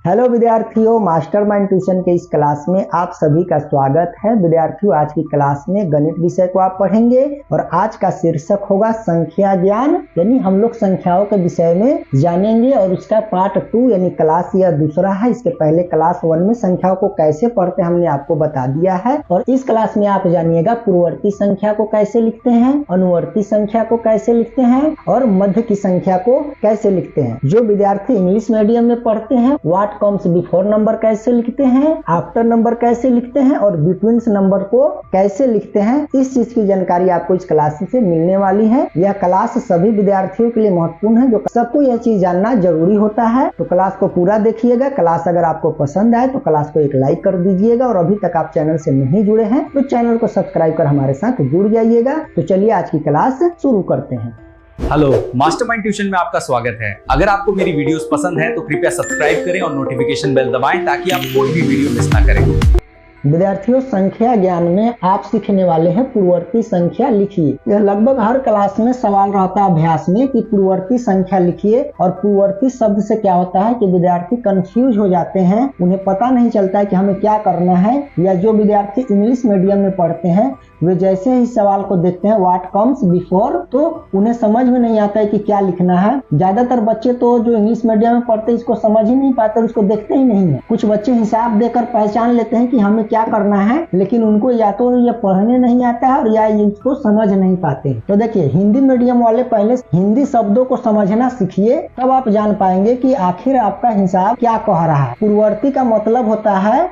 Hello विद्यार्थियों, mastermind tuition के इस क्लास में आप सभी का स्वागत है। विद्यार्थियों, आज की क्लास में गणित विषय को आप पढ़ेंगे और आज का शीर्षक होगा संख्या ज्ञान, यानी हम लोग संख्याओं के विषय में जानेंगे और उसका पार्ट 2 यानी क्लास यह दूसरा है। इसके पहले क्लास 1 में संख्याओं को कैसे पढ़ते हमने आपको बता दिया है और इस क्लास में आप जानिएगा पूर्ववर्ती संख्या को कैसे लिखते हैं, अनुवर्ती संख्या को कैसे लिखते हैं और मध्य की संख्या को कैसे लिखते हैं। जो विद्यार्थी इंग्लिश मीडियम में पढ़ते हैं व्हाट कम्स बिफोर नंबर कैसे लिखते हैं, आफ्टर नंबर कैसे लिखते हैं और बिटवीन नंबर को कैसे लिखते हैं, इस चीज की जानकारी आपको इस क्लास से मिलने वाली है। यह क्लास सभी विद्यार्थियों के लिए महत्वपूर्ण है, जो सबको यह चीज जानना जरूरी होता है। तो क्लास को पूरा देखिएगा। क्लास अगर आपको पसंद आए तो क्लास को एक लाइक कर दीजिएगा और अभी तक आप चैनल से नहीं जुड़े हैं तो चैनल को सब्सक्राइब कर हमारे साथ जुड़ जाइएगा। तो चलिए आज की क्लास शुरू करते हैं। हेलो, मास्टरमाइंड ट्यूशन में आपका स्वागत है। अगर आपको मेरी वीडियोस पसंद है तो कृपया सब्सक्राइब करें और नोटिफिकेशन बेल दबाएं ताकि आप कोई भी वीडियो मिस ना करें। विद्यार्थियों, संख्या ज्ञान में आप सीखने वाले हैं पूर्ववर्ती संख्या लिखिए। यह लगभग हर क्लास में सवाल रहता है अभ्यास में कि पूर्ववर्ती संख्या लिखिए। और पूर्ववर्ती शब्द से क्या होता है कि विद्यार्थी कंफ्यूज हो जाते हैं, उन्हें पता नहीं चलता है कि हमें क्या करना है। या जो विद्यार्थी इंग्लिश मीडियम में पढ़ते हैं वे जैसे ही सवाल को देखते हैं व्हाट कम्स बिफोर, तो उन्हें समझ में नहीं आता है कि क्या लिखना है। ज्यादातर बच्चे तो जो इंग्लिश मीडियम में पढ़ते हैं इसको समझ ही नहीं पाते, उसको देखते ही नहीं है। कुछ बच्चे हिसाब देकर पहचान लेते हैं कि हमें क्या करना है, लेकिन उनको या तो ये पढ़ने नहीं आता है और या इसको समझ नहीं पाते। तो देखिए, हिंदी मीडियम वाले पहले हिंदी शब्दों को समझना सीखिए, तब आप जान पाएंगे कि आखिर आपका हिसाब क्या कह रहा है। पूर्ववर्ती का मतलब होता है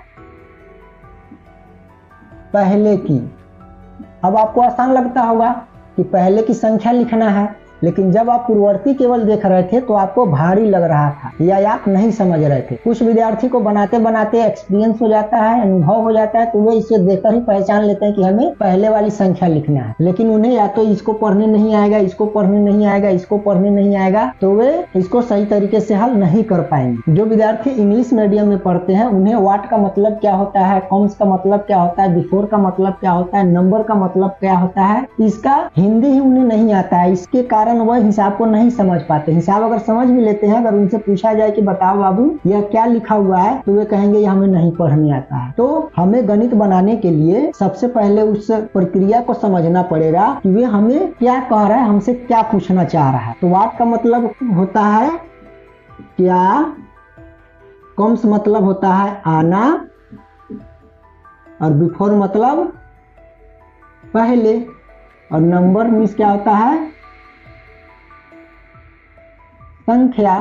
पहले की। अब आपको आसान लगता होगा कि पहले की संख्या लिखना है, लेकिन जब आप पूर्ववर्ती केवल देख रहे थे तो आपको भारी लग रहा था या आप नहीं समझ रहे थे। कुछ विद्यार्थी को बनाते बनाते एक्सपीरियंस हो जाता है, अनुभव हो जाता है, तो वो इसे देखकर ही पहचान लेते हैं कि हमें पहले वाली संख्या लिखना है। लेकिन उन्हें या तो इसको पढ़ने नहीं आएगा, इसको पढ़ने नहीं आएगा, इसको पढ़ने नहीं आएगा, तो वे इसको सही तरीके से हल नहीं कर पाएंगे। जो विद्यार्थी इंग्लिश मीडियम में पढ़ते हैं उन्हें व्हाट का मतलब क्या होता है, कम्स का मतलब क्या होता है, बिफोर का मतलब क्या होता है, नंबर का मतलब क्या होता है, इसका हिंदी ही उन्हें नहीं आता है। इसके कारण वह हिसाब को नहीं समझ पाते। हिसाब अगर समझ भी लेते हैं, अगर उनसे पूछा जाए कि बताओ बाबू यह क्या लिखा हुआ है, तो वे कहेंगे ये हमें नहीं पढ़ने आता है। तो हमें गणित बनाने के लिए सबसे पहले उस प्रक्रिया को समझना पड़ेगा कि वे हमें क्या कह रहा है, हमसे क्या पूछना चाह रहा है। तो व्हाट का मतलब होता है क्या, कम्स मतलब होता है आना और बिफोर मतलब पहले और नंबर मीन्स क्या होता है संख्या।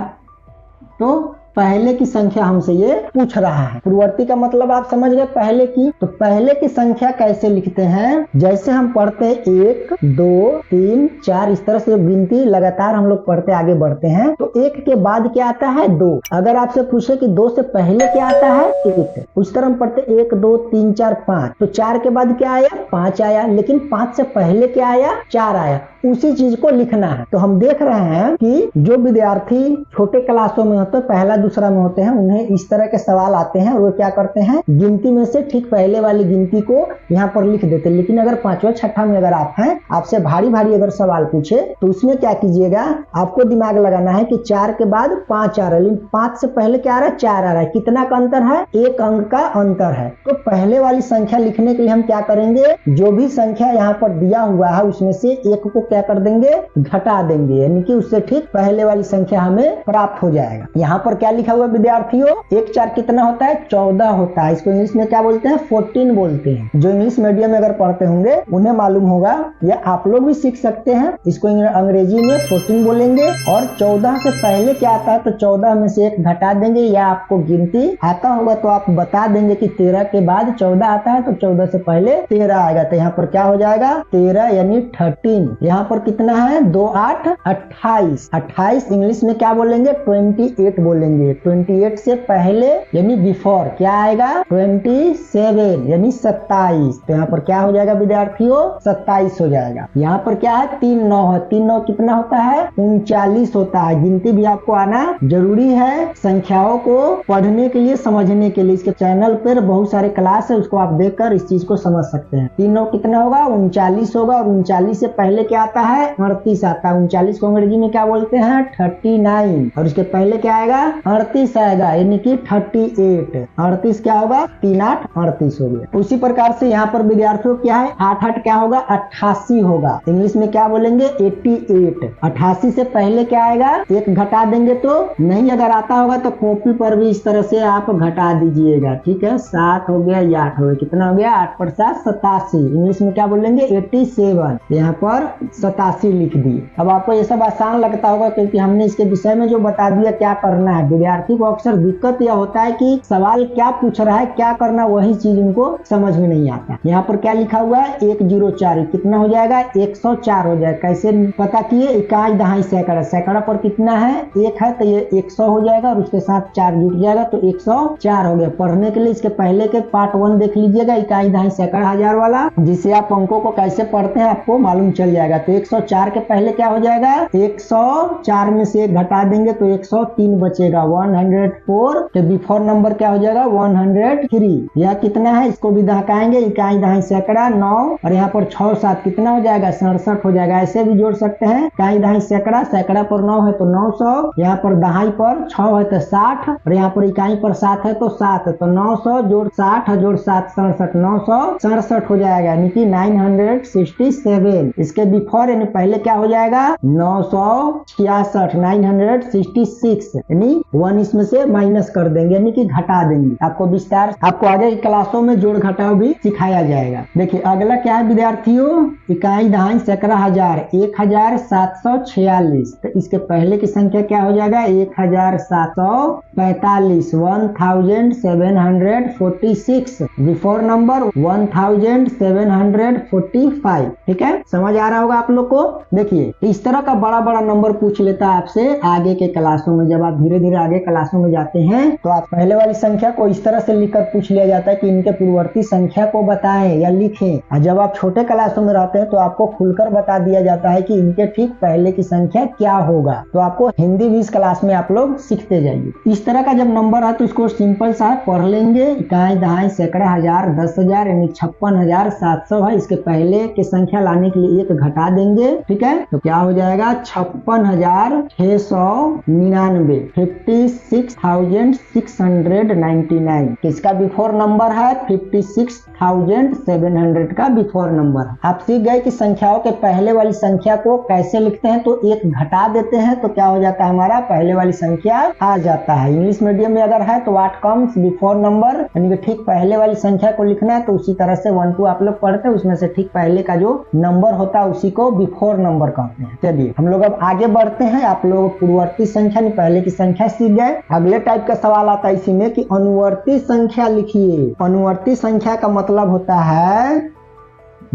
तो पहले की संख्या हमसे ये पूछ रहा है। पूर्ववर्ती का मतलब आप समझ गए पहले की। तो पहले की संख्या कैसे लिखते हैं, जैसे हम पढ़ते हैं 1 2 3 4, इस तरह से गिनती लगातार हम लोग पढ़ते आगे बढ़ते हैं। तो 1 के बाद क्या आता है 2। अगर आपसे पूछे कि 2 से पहले क्या आता है 1, उस तरह हम पढ़ते 1 2 3 4 5। तो 4 के बाद क्या आया 5 आया, लेकिन 5 से पहले क्या आया 4 आया। उसी चीज को लिखना है। तो हम देख रहे हैं कि जो विद्यार्थी छोटे क्लासों में होते हैं, पहला दूसरा में होते हैं, उन्हें इस तरह के सवाल आते हैं और वो क्या करते हैं गिनती में से ठीक पहले वाली गिनती को यहाँ पर लिख देते हैं। लेकिन अगर 5वां 6वां में अगर आप हैं, आपसे भारी भारी अगर सवाल पूछे तो उसमें क्या कीजिएगा, आपको दिमाग लगाना है कि 4 के बाद 5 आ रहा है, लेकिन 5 से पहले क्या आ रहा है 4 आ रहा है। कितना का अंतर है, 1 अंक का अंतर है। तो पहले वाली संख्या लिखने के लिए हम क्या करेंगे, जो भी संख्या यहाँ पर दिया हुआ है उसमें से 1 को क्या कर देंगे घटा देंगे, यानी कि उससे ठीक पहले वाली संख्या हमें प्राप्त हो जाएगा। यहाँ पर क्या लिखा हुआ विद्यार्थियों, 1 4 कितना होता है 14 होता है। इसको इंग्लिश में क्या बोलते हैं 14 बोलते हैं। जो इंग्लिश मीडियम में अगर पढ़ते होंगे उन्हें मालूम होगा, या आप लोग भी सीख सकते हैं। इसको अंग्रेजी में 14 बोलेंगे। और 14 से पहले क्या आता है तो 14 में से 1 घटा देंगे, या आपको गिनती आता होगा तो आप बता देंगे कि 13 के बाद 14 आता है तो 14 से पहले 13 आएगा। तो यहाँ पर क्या हो जाएगा 13 यानी 13। यहाँ पर कितना है 2 8 28। 28 इंग्लिश में क्या बोलेंगे 28 बोलेंगे। 28 से पहले यानी बिफोर क्या आएगा 27 यानी 27। तो यहाँ पर क्या हो जाएगा विद्यार्थियों 27 हो जाएगा। यहाँ पर क्या है 3 9 है। 3 9 कितना होता है 39 होता है। गिनती भी आपको आना जरूरी है संख्याओं को पढ़ने के लिए, समझने के लिए। इसके चैनल पर बहुत सारे क्लास है, उसको आप देखकर इस चीज को समझ सकते हैं। 3 9 कितना होगा 39 होगा। और 39 से पहले क्या आता है? 38 आता है। 39 को अंग्रेजी में क्या बोलते हैं? 39। और उसके पहले क्या आएगा? 38 आएगा, यानी कि 38। 38 क्या होगा? 3 8 38 हो गया। उसी प्रकार से यहाँ पर विद्यार्थियों क्या है? 8 8 क्या होगा? 88 होगा। इंग्लिश में क्या बोलेंगे? 88। 88 से पहले क्या आएगा? एक घटा देंगे तो नहीं, अगर आता होगा तो कॉपी पर भी इस तरह से आप घटा दीजिएगा, ठीक है। 7 हो गया, ये 8 हो गया, कितना हो गया? 8 पर 7 87। इंग्लिश में क्या बोलेंगे? 87। यहाँ पर 87 लिख दिए। अब आपको ये सब आसान लगता होगा क्योंकि हमने इसके विषय में जो बता दिया क्या करना है। विद्यार्थी को अक्सर दिक्कत यह होता है कि सवाल क्या पूछ रहा है, क्या करना, वही चीज उनको समझ में नहीं आता। यहाँ पर क्या लिखा हुआ है? 104, कितना हो जाएगा? 104 हो जाएगा। कैसे पता किए? इकाई दहाई सैकड़ा। सैकड़ा पर कितना है? 1 है तो ये 100 हो जाएगा और उसके साथ 4 जुट जाएगा तो 104 हो गया। पढ़ने के लिए इसके पहले के पार्ट 1 देख लीजिएगा, इकाई दहाई सैकड़ा हजार वाला, जिससे आप अंकों को कैसे पढ़ते हैं आपको मालूम चल जाएगा। तो 104 के पहले क्या हो जाएगा? 104 में से 1 घटा देंगे तो 103 बचेगा। 104 के बिफोर नंबर क्या हो जाएगा? 103। यह कितना है? इसको भी दहकाएंगे, इकाई दहाई सैकड़ा 9 और यहाँ पर 6 7 कितना हो जाएगा? 67 हो जाएगा। ऐसे भी जोड़ सकते हैं, इकाई दहाई सैकड़ा, सैकड़ा पर 9 है तो 900, यहाँ पर दहाई पर 6 है तो 60 और यहाँ पर इकाई पर 7 है तो 7, तो 900 जोड़ 60 जोड़ 7 67, 967 हो जाएगा, यानी कि 967। इसके बिफोर यानी पहले क्या हो जाएगा? 966, 966, यानी 1 इसमें से माइनस कर देंगे, यानी कि घटा देंगे। आपको विस्तार, आपको आगे की क्लासों में जोड़ घटाव भी सिखाया जाएगा। देखिए अगला क्या है विद्यार्थियों? इकाई दहाई सैकड़ा हजार, 1746। तो इसके पहले की संख्या क्या हो जाएगा? 1745, 1746। Before number 1745। ठीक है, समझ आ रहा होगा आप लोग को। देखिए इस तरह का बड़ा बड़ा नंबर पूछ लेता है आपसे आगे के क्लासों में। जब आप धीरे धीरे आगे क्लासों में जाते हैं तो आप पहले वाली संख्या को इस तरह से लिखकर पूछ लिया जाता है कि इनके पूर्ववर्ती संख्या को बताएं या लिखें। और जब आप छोटे क्लासों में रहते हैं तो आपको खुलकर बता दिया जाता है कि इनके ठीक पहले की संख्या क्या होगा। तो आपको हिंदी भी इस क्लास में आप लोग सीखते जाइए। इस तरह का जब नंबर है तो इसको सिंपल सा पढ़ लेंगे। इकाई दहाई सैकड़ा हजार 10,000 यानी 56,700 है। इसके पहले की संख्या लाने के लिए 1 घटा देंगे, ठीक है। तो क्या हो जाएगा? 56,699, 56,699। किसका बिफोर नंबर है? 56,700 का बिफोर नंबर। आप सीख गए कि संख्याओं के पहले वाली संख्या को कैसे लिखते हैं। तो 1 घटा देते हैं तो क्या हो जाता है? हमारा पहले वाली संख्या आ जाता है। इंग्लिश मीडियम में अगर है तो व्हाट कम्स बिफोर नंबर, यानी कि ठीक पहले वाली संख्या को लिखना है। तो उसी तरह से 1 2 आप लोग पढ़ते हैं, उसमें से ठीक पहले का जो नंबर होता है उसी को बिफोर नंबर कहते हैं। चलिए हम लोग अब आगे बढ़ते हैं। आप लोग पूर्ववर्ती संख्या नहीं पहले की संख्या सीख गए। अगले टाइप का सवाल आता है इसी में कि अनुवर्ती संख्या लिखिए। अनुवर्ती संख्या का मतलब होता है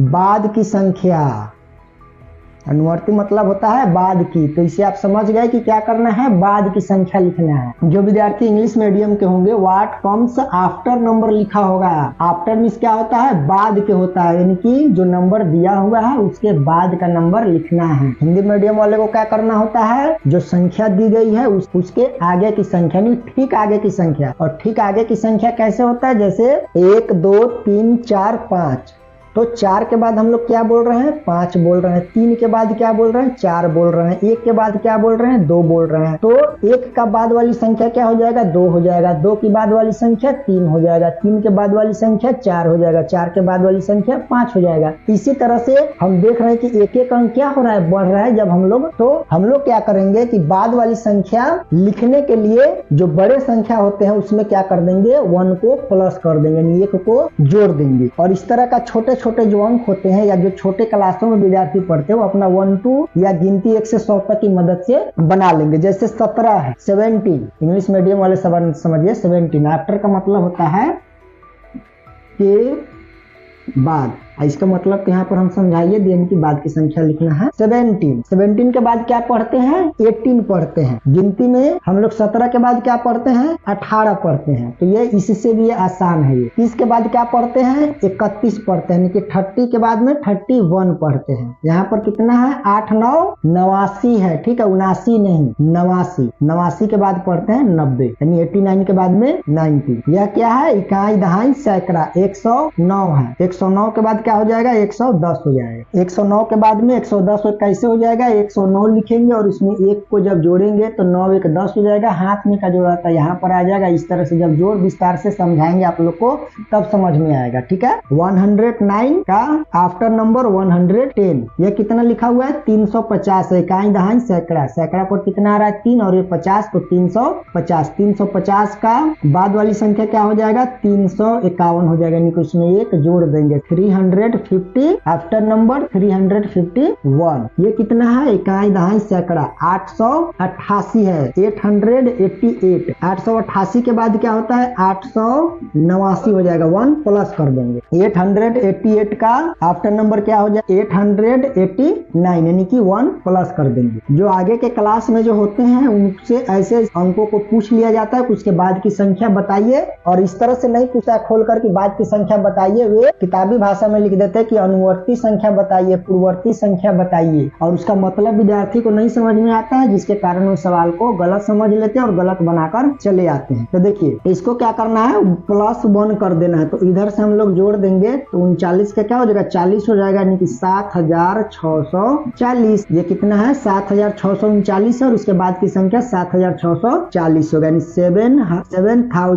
बाद की संख्या। अनुवर्ती मतलब होता है बाद की। तो इसे आप समझ गए कि क्या करना है? बाद की संख्या लिखना है। जो विद्यार्थी इंग्लिश मीडियम के होंगे व्हाट कम्स आफ्टर नंबर लिखा होगा। आफ्टर मींस क्या होता है? बाद के होता है, यानी कि जो नंबर दिया हुआ है उसके बाद का नंबर लिखना है। हिंदी मीडियम वाले को क्या करना होता है? जो संख्या दी गई है उसके आगे की संख्या, नहीं ठीक आगे की संख्या। और ठीक आगे की संख्या कैसे होता है? जैसे 1 2 3 4 5। तो 4 के बाद हम लोग क्या बोल रहे हैं? 5 बोल रहे हैं। 3 के बाद क्या बोल रहे हैं? 4 बोल रहे हैं। 1 के बाद क्या बोल रहे हैं? 2 बोल रहे हैं। तो 1 का बाद वाली संख्या क्या हो जाएगा? 2 हो जाएगा। 2 की बाद वाली संख्या 3 हो जाएगा। 3 के बाद वाली संख्या 4 हो जाएगा। 4 के बाद वाली संख्या 5 हो जाएगा। इसी तरह से हम देख रहे हैं कि एक एक अंक क्या हो रहा है? बढ़ रहा है। जब हम लोग क्या करेंगे कि बाद वाली संख्या लिखने के लिए जो बड़े संख्या होते हैं उसमें क्या कर देंगे? 1 को प्लस कर देंगे, 1 को जोड़ देंगे। और इस तरह का छोटे छोटे जो अंक होते हैं या जो छोटे क्लासों में विद्यार्थी पढ़ते हैं वो अपना 1 2 या गिनती 1 से 100 तक की मदद से बना लेंगे। जैसे 17 है, 17 इंग्लिश मीडियम वाले समझिए 17 आफ्टर का मतलब होता है के बाद। इसका मतलब यहाँ पर हम समझाइए देन की बाद की संख्या लिखना है 17। 17 के बाद क्या पढ़ते हैं? 18 पढ़ते हैं। गिनती में हम लोग 17 के बाद क्या पढ़ते हैं? 18 पढ़ते हैं। तो ये इससे भी आसान है। ये 30 के बाद क्या पढ़ते हैं? 31 पढ़ते हैं, यानी कि 30 के बाद में 31 पढ़ते हैं। यहाँ पर कितना है? 8 9 89 है, ठीक है, 79 नहीं 89। 89 के बाद पढ़ते हैं 90, यानी 89 के बाद में 90। यह क्या है? इकाई दहाई सैकड़ा 109 है। 109 के बाद क्या हो जाएगा 110 हो जाएगा। 109 के बाद में 110 कैसे हो जाएगा 109 लिखेंगे और इसमें एक को जब जोड़ेंगे तो 9 1 10 हो जाएगा। हाथ में का जोड़ा था यहाँ पर आ जाएगा। इस तरह से जब जोड़ विस्तार से समझाएंगे आप लोग को तब समझ में आएगा। ठीक है, 109 का आफ्टर नंबर 110, ये कितना लिखा हुआ है 350 है। इकाई दहाई सैकड़ा, सैकड़ा पर कितना आ रहा है 3 और ये 50 तो 350। 350 का बाद वाली संख्या क्या हो जाएगा 351 हो जाएगा, यानी कि उसमें एक जोड़ देंगे 350 आफ्टर नंबर 351। ये कितना है इकाई दहाई सैकड़ा 888 है 888। 888 के बाद क्या होता है 889 हो जाएगा, 1 प्लस कर देंगे। 888 का आफ्टर नंबर क्या हो जाएगा 889, यानी कि 1 प्लस कर देंगे। जो आगे के क्लास में जो होते हैं उनसे ऐसे अंकों को पूछ लिया जाता है, उसके बाद की संख्या बताइए, और इस तरह से नहीं पूछा खोल कर के बाद की संख्या बताइए। वे किताबी भाषा में लिख देते हैं कि अनुवर्ती संख्या बताइए, पूर्ववर्ती संख्या बताइए, और उसका मतलब विद्यार्थी को नहीं समझ में आता है, जिसके कारण उस सवाल को गलत समझ लेते हैं और गलत बनाकर चले आते हैं। तो देखिए इसको क्या करना है +1 कर देना है, तो इधर से हम लोग जोड़ देंगे तो 39 का क्या हो जाएगा 40 हो जाएगा, यानी कि 7640। ये कितना है 7639 है और उसके बाद की संख्या 7640 होगा,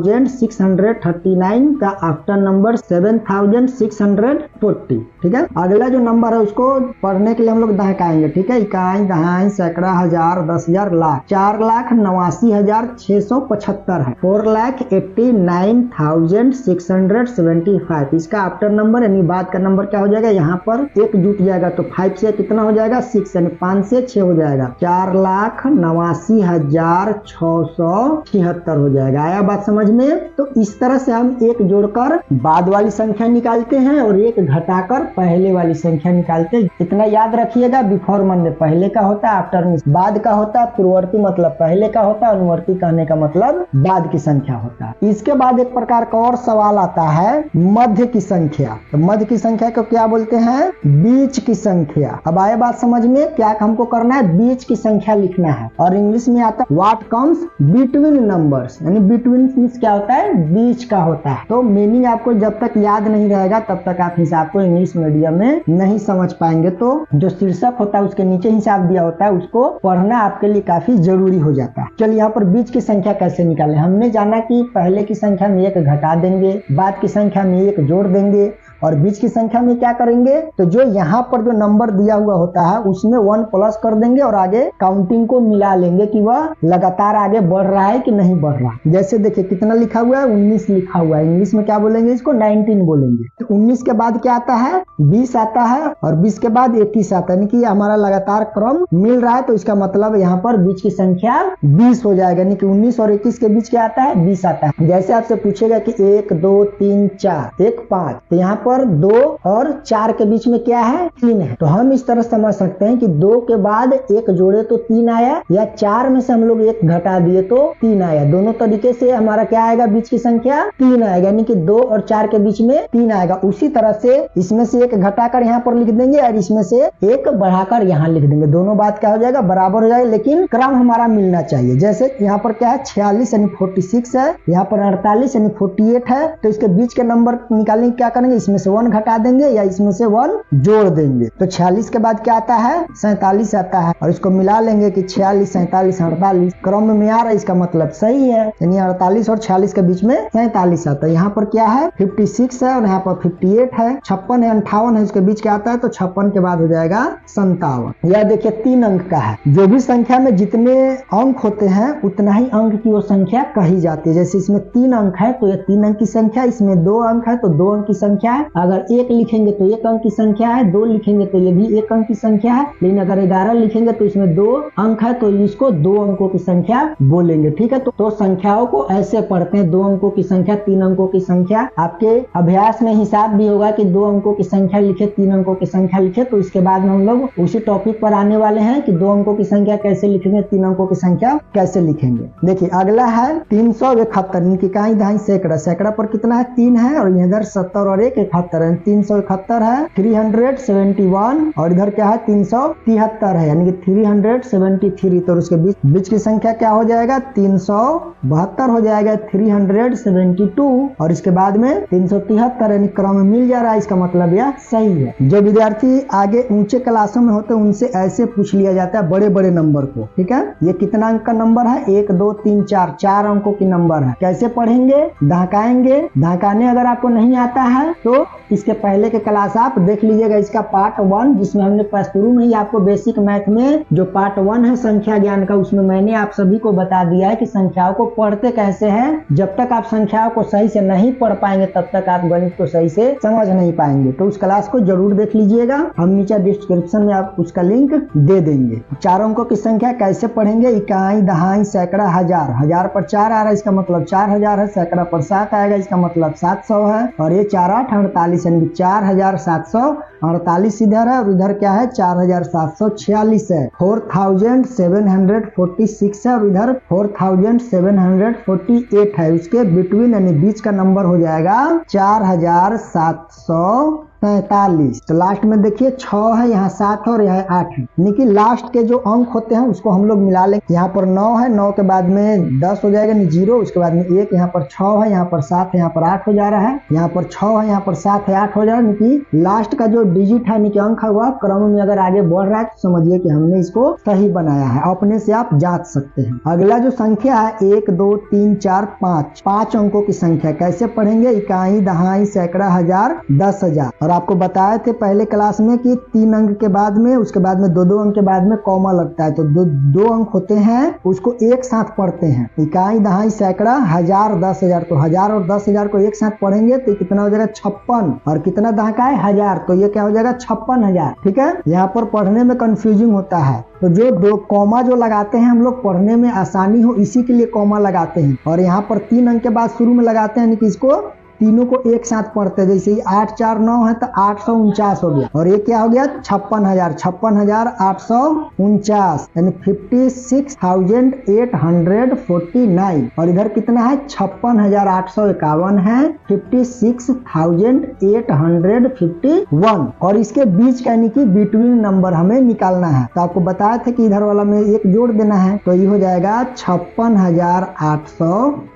यानी 7639 का आफ्टर नंबर 7640। ठीक है, अगला जो नंबर है उसको पढ़ने के लिए हम लोग दहकाएंगे। ठीक है, इकाई दहाई सैकड़ा हजार 10,000 लाख 4,89,675 है 4,89,675। इसका आफ्टर नंबर यानी बाद का नंबर क्या हो जाएगा यहाँ पर एक जुट जाएगा तो 5 से कितना हो जाएगा 6, यानी 5 से 6 हो जाएगा 4,89,676 हो जाएगा। आया बात समझ में? तो इस तरह से हम एक जोड़कर बाद वाली संख्या निकालते हैं और एक घटाकर पहले वाली संख्या निकालते हैं। इतना याद रखिएगा, बिफोर मन में पहले का होता है, आफ्टर में बाद का होता है, पूर्ववर्ती मतलब पहले का होता है, अनुवर्ती कहने का मतलब बाद की संख्या होता है। इसके बाद एक प्रकार का और सवाल आता है मध्य की संख्या। तो मध्य की संख्या को क्या बोलते हैं बीच की संख्या। अब आए बात समझ में, क्या हमको करना है बीच की संख्या लिखना है, और इंग्लिश में आता है व्हाट कम्स बिटवीन नंबर्स, यानी बिटवीन मींस क्या होता है बीच का होता है। तो मीनिंग आपको जब तक याद नहीं रहेगा तब तक आप हिसाब को इंग्लिश मीडियम में नहीं समझ पाएंगे। तो जो शीर्षक होता है उसके नीचे हिसाब दिया होता है उसको पढ़ना आपके लिए काफी जरूरी हो जाता है। चलिए यहाँ पर बीच की संख्या कैसे निकालें। हमने जाना कि पहले की संख्या में एक घटा देंगे, बाद की संख्या में एक जोड़ देंगे, और बीच की संख्या में क्या करेंगे तो जो यहाँ पर जो नंबर दिया हुआ होता है उसमें 1 प्लस कर देंगे और आगे काउंटिंग को मिला लेंगे कि वह लगातार आगे बढ़ रहा है कि नहीं बढ़ रहा। जैसे देखिए कितना लिखा हुआ है 19 लिखा हुआ है, इंग्लिश में क्या बोलेंगे इसको 19 बोलेंगे। तो 19 के बाद क्या आता है 20 आता है और 20 के बाद 21 आता है, यानी कि हमारा लगातार क्रम मिल रहा है। तो इसका मतलब यहाँ पर बीच की संख्या 20 हो जाएगा, यानी कि 19 और 21 के बीच क्या आता है 20 आता है। जैसे आपसे पूछेगा कि 1 2 3 4 1 5, तो यहाँ पर 2 और 4 के बीच में क्या है 3 है। तो हम इस तरह समझ सकते हैं कि 2 के बाद एक जोड़े तो 3 आया, या 4 में से हम लोग एक घटा दिए तो 3 आया। दोनों तरीके से हमारा क्या आएगा बीच की संख्या 3 आएगा, यानी कि 2 और 4 के बीच में 3 आएगा। उसी तरह से इसमें से एक घटाकर यहाँ पर लिख देंगे और इसमें से एक बढ़ाकर यहाँ लिख देंगे। दोनों बात क्या हो जाएगा बराबर हो जाएगा, लेकिन क्रम हमारा मिलना चाहिए। जैसे यहाँ पर क्या है 46 यानी 46 है, यहाँ पर 48 यानी 48 है। तो इसके बीच के नंबर निकालने क्या करेंगे, इसमें से 1 घटा देंगे या इसमें से 1 जोड़ देंगे। तो 46 के बाद क्या आता है 47 आता है, और इसको मिला लेंगे कि 46 47 48 क्रम में आ रहा है, इसका मतलब सही है, यानी 48 और 46 के बीच में 47 आता है। यहाँ पर क्या है 56 है और यहाँ पर 58 है, 56 है 58 है, इसके बीच क्या आता है तो 56 के बाद हो जाएगा 57। यह देखिए 3 अंक का है। जो भी संख्या में जितने अंक होते हैं उतना ही अंक की वो संख्या कही जाती है। जैसे इसमें 3 अंक है तो यह 3 अंक की संख्या, इसमें 2 अंक है तो 2 अंक की संख्या है। अगर 1 लिखेंगे तो 1 अंक की संख्या है, 2 लिखेंगे तो ये भी 1 अंक की संख्या है, लेकिन अगर 11 लिखेंगे तो इसमें 2 अंक है तो इसको 2 अंकों की संख्या बोलेंगे। ठीक है, तो संख्याओं को ऐसे पढ़ते हैं 2 अंकों की संख्या 3 अंकों की संख्या। आपके अभ्यास में हिसाब भी होगा कि 2 अंकों की संख्या लिखे 3 अंकों की संख्या लिखे। तो इसके बाद में हम लोग उसी टॉपिक पर आने वाले हैं कि 2 अंकों की संख्या कैसे लिखेंगे, 3 अंकों की संख्या कैसे लिखेंगे। देखिए अगला है 371 इकाई दहाई सैकड़ा। सैकड़ा पर कितना है 3 है और इधर 70 और 1 71 72 है, 371 है, 371 और इधर क्या है 373 है, यानी कि 373। तो उसके बीच की संख्या क्या हो जाएगा 372 हो जाएगा, 372 और इसके बाद में 373, यानी क्रम मिल जा रहा है। इसका मतलब यह सही है। जो विद्यार्थी आगे ऊंचे क्लासों में होते हैं उनसे ऐसे पूछ लिया जाता है बड़े बड़े नंबर को। ठीक है, ये कितना अंक का नंबर है 1 2 3 4, 4 अंकों की नंबर है। कैसे पढ़ेंगे, धकाएंगे। धकाने अगर आपको नहीं आता है तो इसके पहले के क्लास आप देख लीजिएगा, इसका पार्ट 1 जिसमें हमने शुरू में ही आपको बेसिक मैथ में जो पार्ट 1 है संख्या ज्ञान का, उसमें मैंने आप सभी को बता दिया है कि संख्याओं को पढ़ते कैसे हैं। जब तक आप संख्याओं को सही से नहीं पढ़ पाएंगे तब तक आप गणित को सही से समझ नहीं पाएंगे। तो उस क्लास को जरूर देख लीजिएगा, हम नीचे डिस्क्रिप्शन में आप उसका लिंक दे देंगे। 4 अंकों की संख्या कैसे पढ़ेंगे, इकाई, दहाई, सैकड़ा, हजार। हजार पर 4 आ रहा है, इसका मतलब 4000 है। सैकड़ा पर 7 आएगा, इसका मतलब 700 है। और ये 4 8 48, यानी 4748 इधर है और इधर क्या है 4746 है। 4746 है और इधर 4748 है। उसके बिटवीन यानी बीच का नंबर हो जाएगा 4745। तो लास्ट में देखिए 6 है, यहाँ 7 है और यहाँ 8 है, यानी कि लास्ट के जो अंक होते हैं उसको हम लोग मिला लेंगे। यहाँ पर 9 है, 9 के बाद में 10 हो जाएगा, 0, उसके बाद में 1, यहाँ पर 6 है, यहाँ पर 7 है, यहाँ पर 8 हो जा रहा है। यहाँ पर 6 है, यहाँ पर 7 है, 8 हो जा रहा है, यानी कि लास्ट का जो डिजिट है, यानी कि अंक है, वह क्रम में अगर आगे बढ़ रहा है तो समझिए कि हमने इसको सही बनाया है। अपने से आप जांच सकते हैं। अगला जो संख्या है 1 2 3 4 5, 5 अंकों की संख्या कैसे पढ़ेंगे, इकाई, दहाई, सैकड़ा, हजार, 10,000। और आपको बताए थे पहले क्लास में कि 3 अंक के बाद में, उसके बाद में 2 अंक के बाद में कॉमा लगता है, तो दो अंक होते हैं उसको एक साथ पढ़ते हैं। इकाई, दहाई, सैकड़ा, हजार, 10,000। तो 1000 और 10,000 को एक साथ पढ़ेंगे तो कितना हो जाएगा 56। और कितना दहाका है 1000, तो ये क्या हो जाएगा 56,000। ठीक है, यहाँ पर पढ़ने में कंफ्यूजिंग होता है, तो जो 2 कॉमा जो लगाते हैं हम लोग पढ़ने में आसानी हो इसी के लिए कॉमा लगाते हैं। और यहाँ पर 3 अंक के बाद शुरू में लगाते हैं, यानी कि इसको तीनों को एक साथ पढ़ते हैं। जैसे 8 4 9 है तो 849 हो गया, और ये क्या हो गया 56,000, 56,849, यानी 56,849। और इधर कितना है 56,851 है, 56,851। और इसके बीच का यानी कि बिटवीन नंबर हमें निकालना है। तो आपको बताया था कि इधर वाला में एक जोड़ देना है, तो ये हो जाएगा 56,850।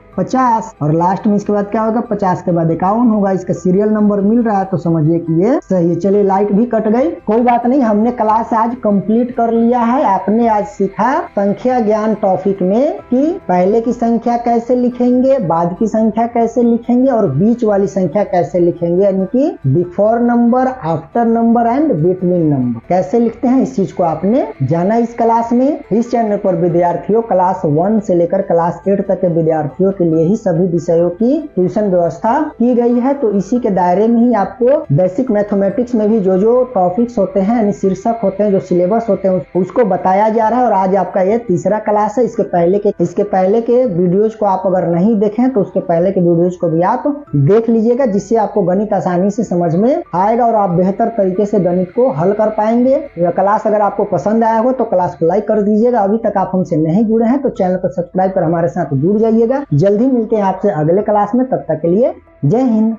और लास्ट में इसके बाद क्या होगा 50 के बाद 51 होगा। इसका सीरियल नंबर मिल रहा है तो समझिए कि ये सही है। चलिए लाइट भी कट गई, कोई बात नहीं, हमने क्लास आज कंप्लीट कर लिया है। आपने आज सीखा संख्या ज्ञान टॉपिक में कि पहले की संख्या कैसे लिखेंगे, बाद की संख्या कैसे लिखेंगे और बीच वाली संख्या कैसे लिखेंगे, यानी कि before number, after number and between number कैसे लिखते हैं, इस चीज को आपने जाना इस क्लास में। इस चैनल पर विद्यार्थियों क्लास 1 से लेकर क्लास 8 तक के विद्यार्थियों के लिए ही सभी विषयों की ट्यूशन व्यवस्था की गई है। तो इसी के दायरे में ही आपको बेसिक मैथमेटिक्स में भी जो जो टॉपिक्स होते हैं यानी शीर्षक होते हैं, जो सिलेबस होते हैं उसको बताया जा रहा है। और आज आपका ये तीसरा क्लास है। इसके पहले के वीडियोज को आप अगर नहीं देखें तो उसके पहले के वीडियोज को भी आप देख लीजिएगा, जिससे आपको गणित आसानी से समझ में आएगा और आप बेहतर तरीके से गणित को हल कर पाएंगे। क्लास अगर आपको पसंद आया हो तो क्लास को लाइक कर दीजिएगा। अभी तक आप हमसे नहीं जुड़े हैं तो चैनल को सब्सक्राइब कर हमारे साथ जुड़ जाइएगा। जल्दी मिलते हैं आपसे अगले क्लास में, तब तक के लिए जय हिंद।